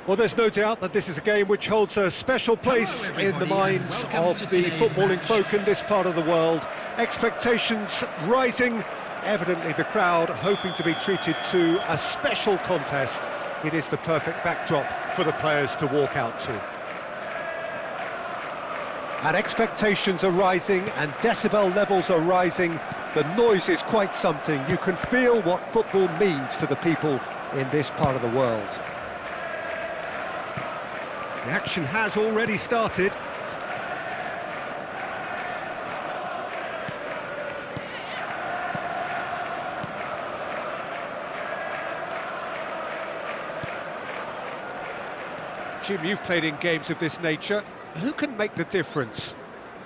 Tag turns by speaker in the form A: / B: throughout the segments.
A: Well, there's no doubt that this is a game which holds a special place in the minds of the footballing folk in this part of the world. Expectations rising, evidently the crowd hoping to be treated to a special contest. It is the perfect backdrop for the players to walk out to. And expectations are rising and decibel levels are rising. The noise is quite something. You can feel what football means to the people in this part of the world. The action has already started. Jim, you've played in games of this nature. Who can make the difference?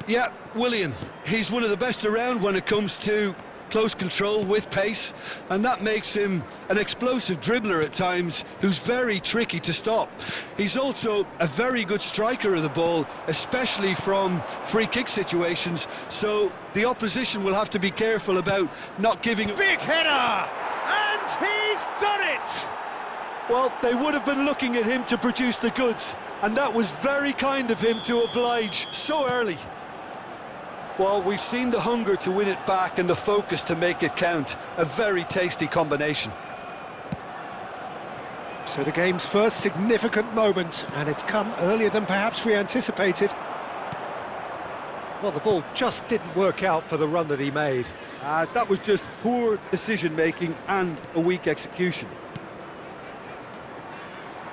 B: Yeah, Willian. He's one of the best around when it comes to close control with pace, and that makes him an explosive dribbler at times who's very tricky to stop. He's also a very good striker of the ball, especially from free kick situations, so the opposition will have to be careful about not giving...
A: Big header! And he's done it!
B: Well, they would have been looking at him to produce the goods, and that was very kind of him to oblige so early. Well, we've seen the hunger to win it back and the focus to make it count. A very tasty combination.
A: So the game's first significant moment, and it's come earlier than perhaps we anticipated. Well, the ball just didn't work out for the run that he made.
B: That was just poor decision-making and a weak execution.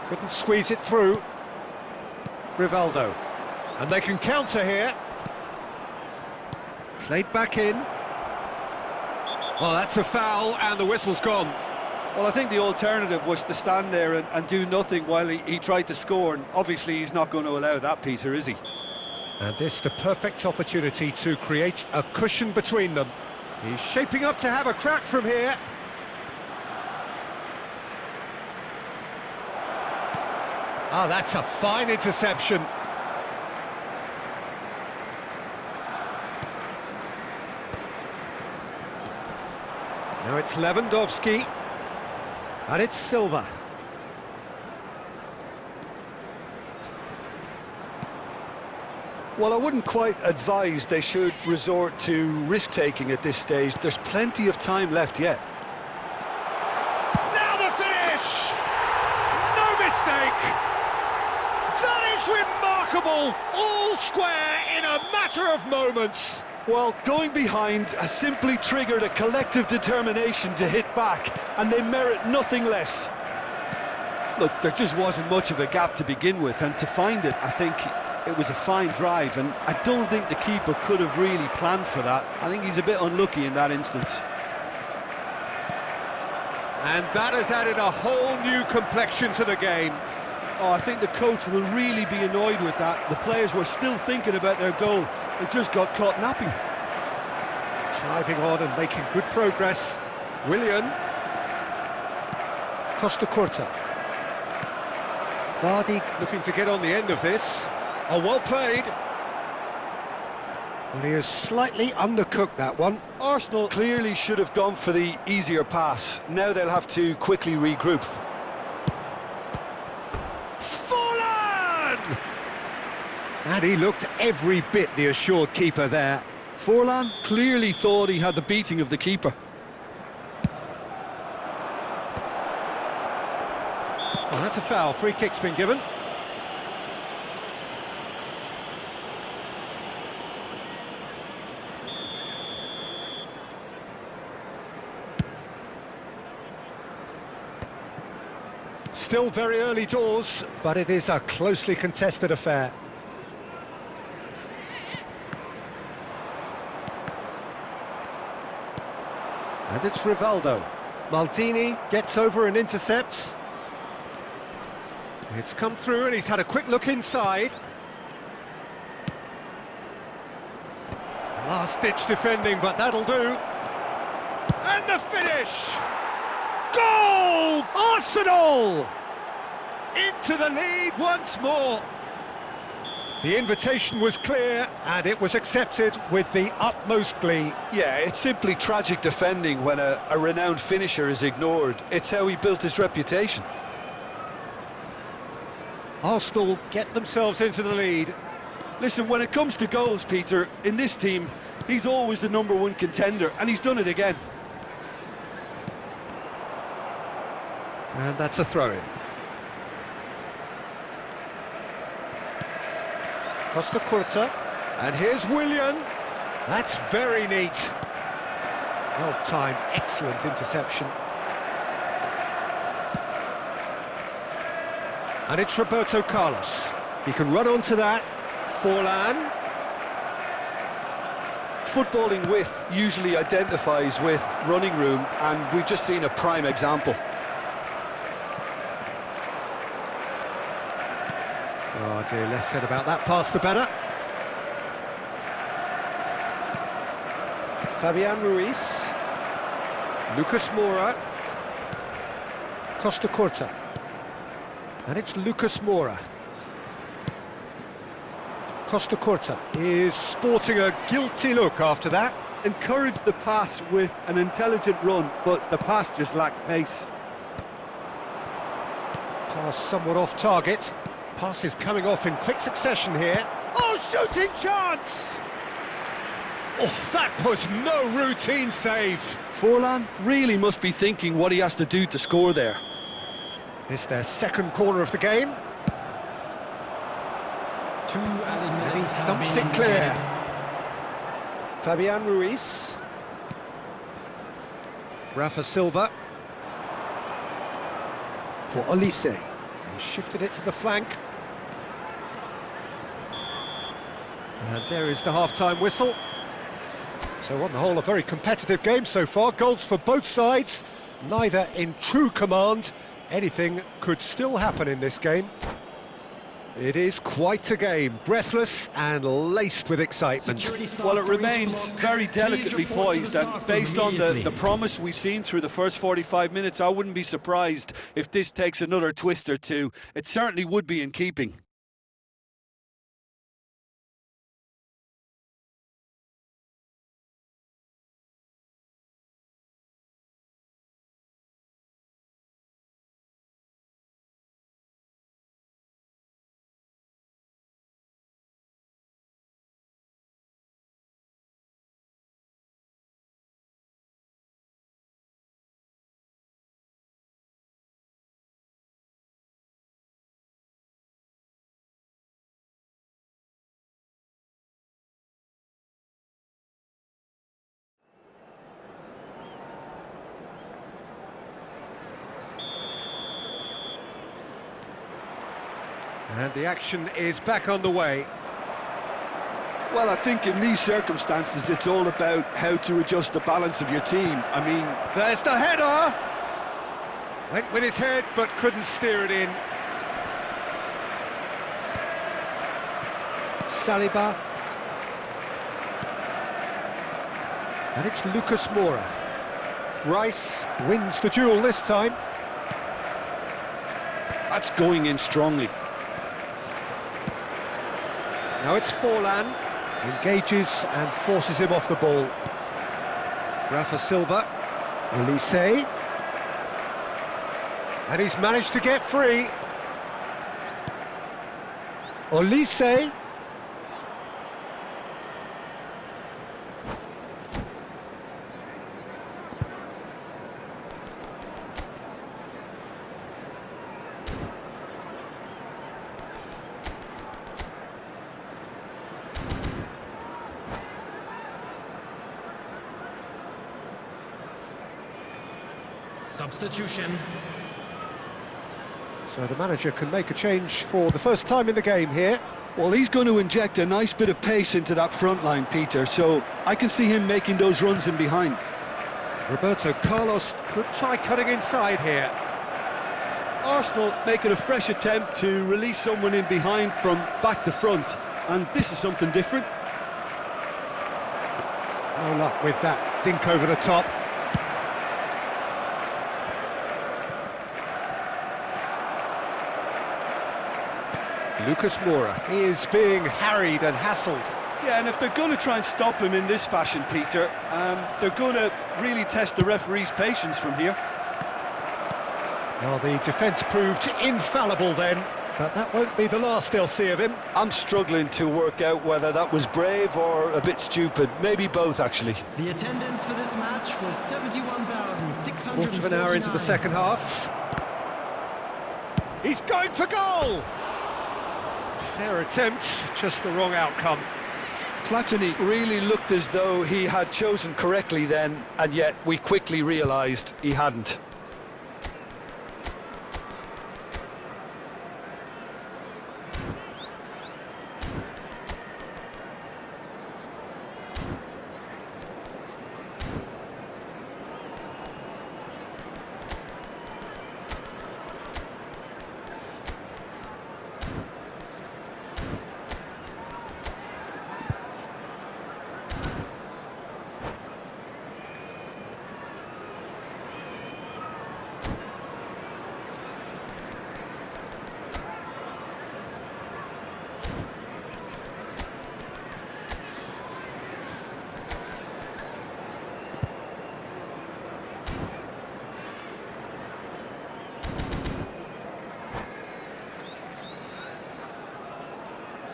A: Couldn't squeeze it through. Rivaldo. And they can counter here. Played back in. Well, that's a foul, and the whistle's gone.
B: Well, I think the alternative was to stand there and do nothing while he tried to score, and obviously he's not going to allow that, Peter, is he?
A: And this the perfect opportunity to create a cushion between them. He's shaping up to have a crack from here. Ah, that's a fine interception. Now it's Lewandowski, and it's Silva.
B: Well, I wouldn't quite advise they should resort to risk-taking at this stage. There's plenty of time left yet.
A: Now the finish! No mistake! That is remarkable! All square in a matter of moments.
B: Well, going behind has simply triggered a collective determination to hit back, and they merit nothing less. Look, there just wasn't much of a gap to begin with, and to find it, I think it was a fine drive, and I don't think the keeper could have really planned for that. I think he's a bit unlucky in that instance.
A: And that has added a whole new complexion to the game.
B: Oh, I think the coach will really be annoyed with that. The players were still thinking about their goal and just got caught napping.
A: Driving on and making good progress. Willian. Costa Curta. Vardy looking to get on the end of this. Oh, well played. Well, he has slightly undercooked that one.
B: Arsenal clearly should have gone for the easier pass. Now they'll have to quickly regroup.
A: And he looked every bit the assured keeper there.
B: Forlan clearly thought he had the beating of the keeper.
A: Well, that's a foul. Free kick's been given. Still very early doors, but it is a closely contested affair. And it's Rivaldo. Maldini gets over and intercepts. It's come through and he's had a quick look inside. Last-ditch defending, but that'll do. And the finish! Goal! Arsenal! Into the lead once more. The invitation was clear, and it was accepted with the utmost glee.
B: Yeah, it's simply tragic defending when a renowned finisher is ignored. It's how he built his reputation.
A: Arsenal get themselves into the lead.
B: Listen, when it comes to goals, Peter, in this team, he's always the #1 contender, and he's done it again.
A: And that's a throw-in. Costa Curta. And here's Willian. That's very neat. Well timed, excellent interception. And it's Roberto Carlos. He can run onto that. Forlan.
B: Footballing width usually identifies with running room, and we've just seen a prime example.
A: Oh dear, less said about that pass the better. Fabian Ruiz. Lucas Moura. Costa Curta. And it's Lucas Moura. Costa Curta is sporting a guilty look after that.
B: Encouraged the pass with an intelligent run, but the pass just lacked pace.
A: Pass somewhat off target. Pass is coming off in quick succession here. Oh, shooting chance! Oh, that was no routine save.
B: Forlan really must be thinking what he has to do to score there.
A: It's their second corner of the game. And he thumps it clear. Fabian Ruiz. Rafa Silva. For Olise. He shifted it to the flank. And there is the half-time whistle. So on the whole, a very competitive game so far. Goals for both sides, neither in true command. Anything could still happen in this game. It is quite a game, breathless and laced with excitement.
B: Well, it remains very delicately poised, and based on the promise we've seen through the first 45 minutes, I wouldn't be surprised if this takes another twist or two. It certainly would be in keeping.
A: And the action is back on the way.
B: Well, I think in these circumstances, it's all about how to adjust the balance of your team. I mean,
A: There's the header! Went with his head, but couldn't steer it in. Saliba. And it's Lucas Moura. Rice wins the duel this time.
B: that's going in strongly.
A: Now it's Forlan, engages and forces him off the ball. Rafa Silva, Olise, and he's managed to get free. Olise.
C: Substitution.
A: So the manager can make a change for the first time in the game here.
B: Well, he's going to inject a nice bit of pace into that front line, Peter, so I can see him making those runs in behind.
A: Roberto Carlos could try cutting inside here.
B: Arsenal making a fresh attempt to release someone in behind from back to front, and this is something different.
A: No luck with that dink over the top. Lucas Moura is being harried and hassled.
B: Yeah, and if they're going to try and stop him in this fashion, Peter, they're going to really test the referee's patience from here.
A: Well, the defence proved infallible then. But that won't be the last they'll see of him.
B: I'm struggling to work out whether that was brave or a bit stupid. Maybe both, actually.
C: The attendance for this match was 71,600.
A: Quarter of an hour into the second half. He's going for goal! Fair attempt, just the wrong outcome.
B: Platini really looked as though he had chosen correctly then, and yet we quickly realised he hadn't.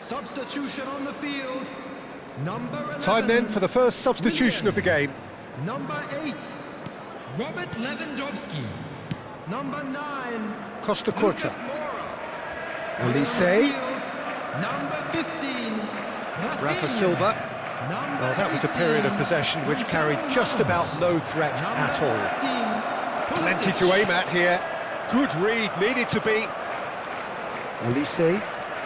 C: Substitution on the field. Number 11.
A: Time then for the first substitution of the game.
C: Number 8, Robert Lewandowski. Number 9,
A: Costa
C: Lucas
A: Curta.
C: Moura.
A: Elise.
C: Number 15,
A: Rafa Silva. Well, that was a period of possession which carried just about no threat at all. Plenty to aim at here. Good read, needed to be. Elise,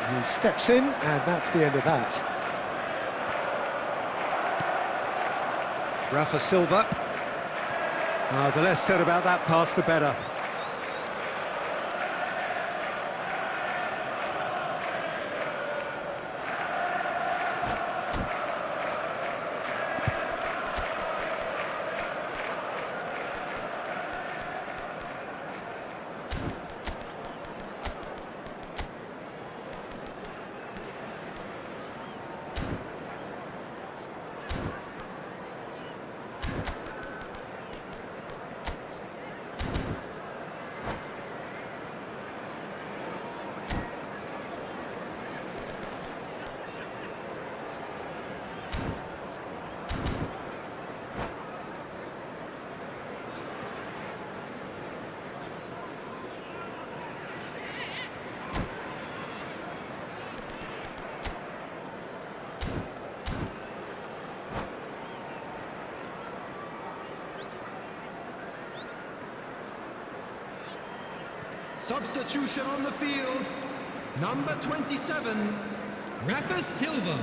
A: he steps in, and that's the end of that. Rafa Silva. The less said about that pass, the better.
C: Substitution on the field. Number 27, Rafa Silva.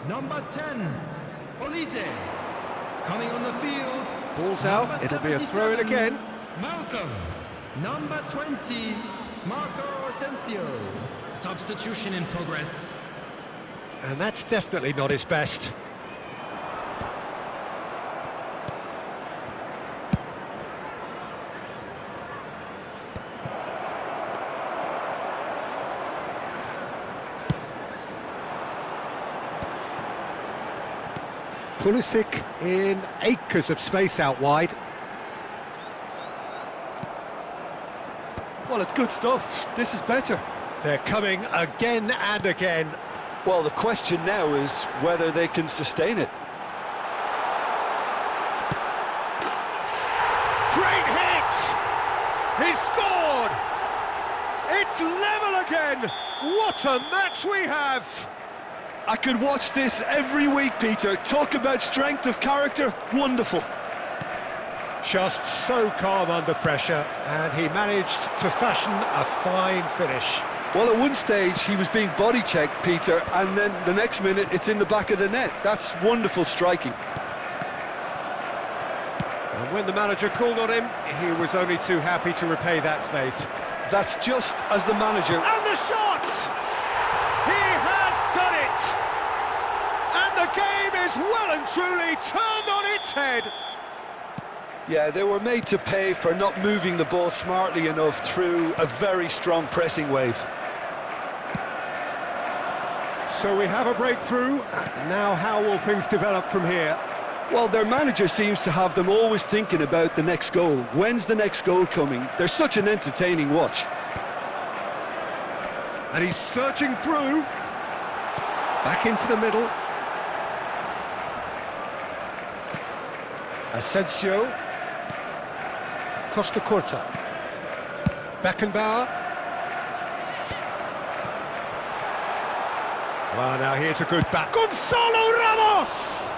C: Number 10, Olise. Coming on the field.
A: Ball's out,
C: number
A: it'll be a throw in
C: 77,
A: again.
C: Malcolm. Number 20, Marco Asensio. Substitution in progress.
A: And that's definitely not his best. Pulisic in acres of space out wide.
B: Well, it's good stuff. This is better.
A: They're coming again and again.
B: Well, the question now is whether they can sustain it.
A: Great hit! He's scored! It's level again! What a match we have!
B: I could watch this every week, Peter. Talk about strength of character. Wonderful.
A: Just so calm under pressure, and he managed to fashion a fine finish.
B: Well, at one stage he was being body checked, Peter, and then the next minute it's in the back of the net. That's wonderful striking.
A: And when the manager called on him, he was only too happy to repay that faith.
B: That's just as the manager...
A: And the shot! He has done it! And the game is well and truly turned on its head.
B: Yeah, they were made to pay for not moving the ball smartly enough through a very strong pressing wave.
A: So we have a breakthrough. Now how will things develop from here?
B: Well, their manager seems to have them always thinking about the next goal. When's the next goal coming? They're such an entertaining watch.
A: And he's searching through. Back into the middle. Asensio. Costa Curta. Beckenbauer. Well, now here's a good back. Gonzalo Ramos!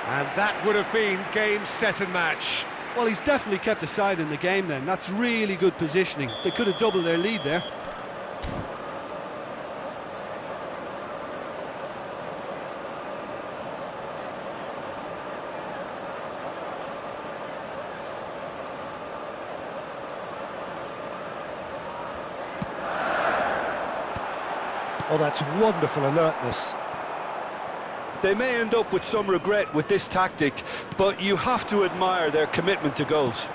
A: And that would have been game, set and match.
B: Well, he's definitely kept the side in the game then. That's really good positioning. They could have doubled their lead there.
A: Oh, that's wonderful alertness.
B: They may end up with some regret with this tactic, but you have to admire their commitment to goals.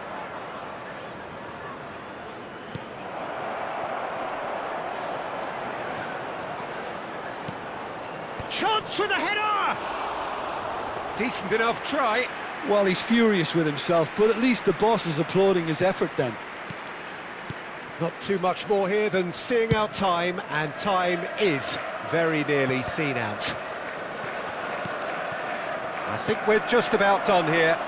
A: Chance for the header! Decent enough try.
B: Well, he's furious with himself, but at least the boss is applauding his effort then.
A: Not too much more here than seeing out time, and time is very nearly seen out. I think we're just about done here.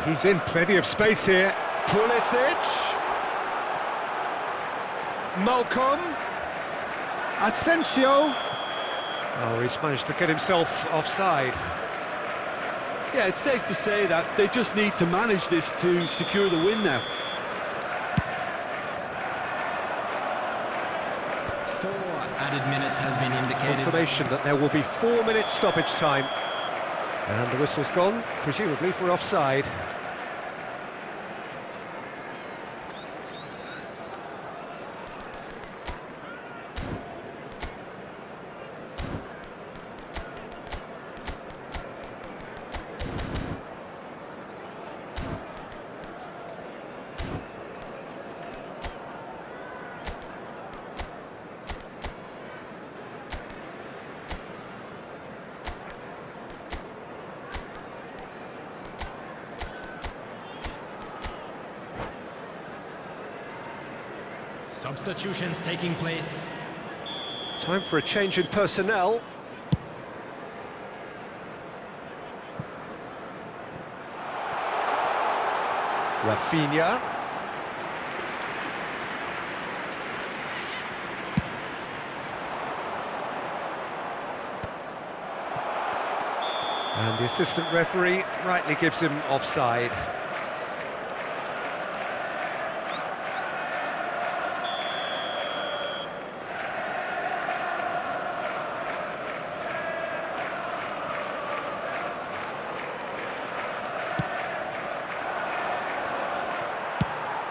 A: He's in plenty of space here. Pulisic. Malcolm. Asensio. Oh, he's managed to get himself offside.
B: Yeah, it's safe to say that they just need to manage this to secure the win now.
C: 4 added minutes has been indicated.
A: Confirmation that there will be 4 minutes stoppage time. And the whistle's gone, presumably for offside.
C: Substitutions taking place.
A: Time for a change in personnel. Rafinha. And the assistant referee rightly gives him offside.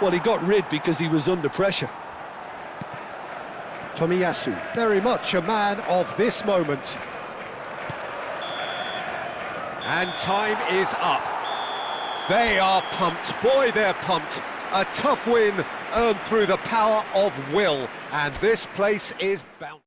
B: Well, he got rid because he was under pressure.
A: Tomiyasu, very much a man of this moment. And time is up. They are pumped. Boy, they're pumped. A tough win earned through the power of will. And this place is bound.